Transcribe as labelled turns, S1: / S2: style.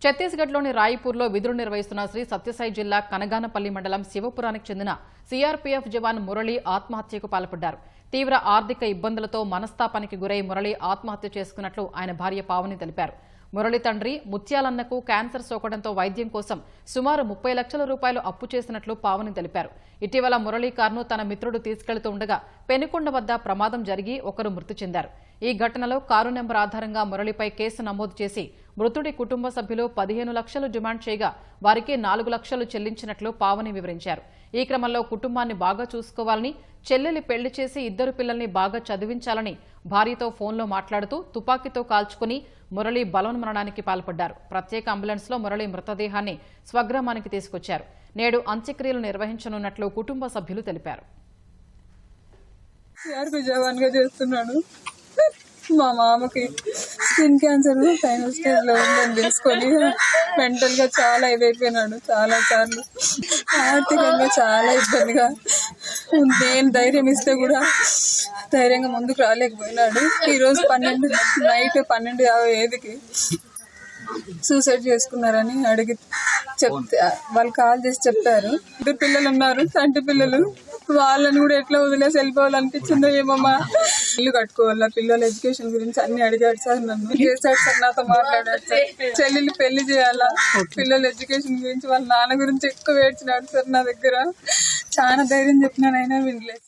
S1: ఛత్తీస్గఢ్లోని రాయ్పూర్లో విధులు నిర్వహిస్తున్న శ్రీ సత్యసాయి జిల్లా కనగానపల్లి మండలం శివపురానికి చెందిన సీఆర్పీఎఫ్ జవాన్ మురళి ఆత్మహత్యకు పాల్పడ్డారు. తీవ్ర ఆర్థిక ఇబ్బందులతో మనస్తాపానికి గురై మురళి ఆత్మహత్య చేసుకున్నట్లు ఆయన భార్య పావని తెలిపారు. మురళి తండ్రి ముత్యాలన్నకు క్యాన్సర్ సోకడంతో వైద్యం కోసం సుమారు 30 లక్షల రూపాయలు అప్పు చేసినట్లు పావని తెలిపారు. ఇటీవల మురళి కారును తన మిత్రుడు తీసుకెళ్తూ ఉండగా పెనుకొండ వద్ద ప్రమాదం జరిగి ఒకరు మృతి చెందారు. ఈ ఘటనలో కారు నెంబర్ ఆధారంగా మురళిపై కేసు నమోదు చేసి మృతుడి కుటుంబ సభ్యులు 15 లక్షలు డిమాండ్ చేయగా వారికి 4 లక్షలు చెల్లించినట్లు పావని వివరించారు. ఈ క్రమంలో కుటుంబాన్ని బాగా చూసుకోవాలని, చెల్లెలి పెళ్లి చేసి 2 పిల్లల్ని బాగా చదివించాలని భార్యతో ఫోన్లో మాట్లాడుతూ తుపాకీతో కాల్చుకుని మురళి బలవన్మరణానికి పాల్పడ్డారు. ప్రత్యేక అంబులెన్స్లో మురళి మృతదేహాన్ని స్వగ్రామానికి తీసుకొచ్చారు. నేడు అంత్యక్రియలు నిర్వహించనున్నట్లు కుటుంబ సభ్యులు తెలిపారు.
S2: మా మామకి స్కిన్ క్యాన్సర్ ఫైనల్ స్టేజ్ లో ఉందని తెలుసుకొని మెంటల్ గా చాలా ఇదైపోయినాడు. చాలా సార్లు ఆర్థికంగా చాలా ఇబ్బందిగా నేను ధైర్యం ఇస్తే కూడా ధైర్యంగా ముందుకు రాలేకపోయినాడు. ఈరోజు నైట్ 12:55కి సూసైడ్ చేసుకున్నారని అడిగి చెప్తే వాళ్ళు కాల్ చేసి చెప్పారు. 2 పిల్లలు ఉన్నారు, చంటి పిల్లలు. వాళ్ళని కూడా ఎట్లా వదిలేసి వెళ్ళిపోవాలనిపించిందో ఏమమ్మా. ఇల్లు కట్టుకోవాలా, పిల్లల ఎడ్యుకేషన్ గురించి అన్ని అడిగాడు సార్. నన్ను చేశాడు సార్, నాతో మాట్లాడాడు సార్. చెల్లెళ్ళు పెళ్లి చేయాలా, పిల్లల ఎడ్యుకేషన్ గురించి వాళ్ళ నాన్న గురించి ఎక్కువ ఏడ్చినాడు సార్. నా దగ్గర చాలా ధైర్యం చెప్పినానైనా వినలేదు.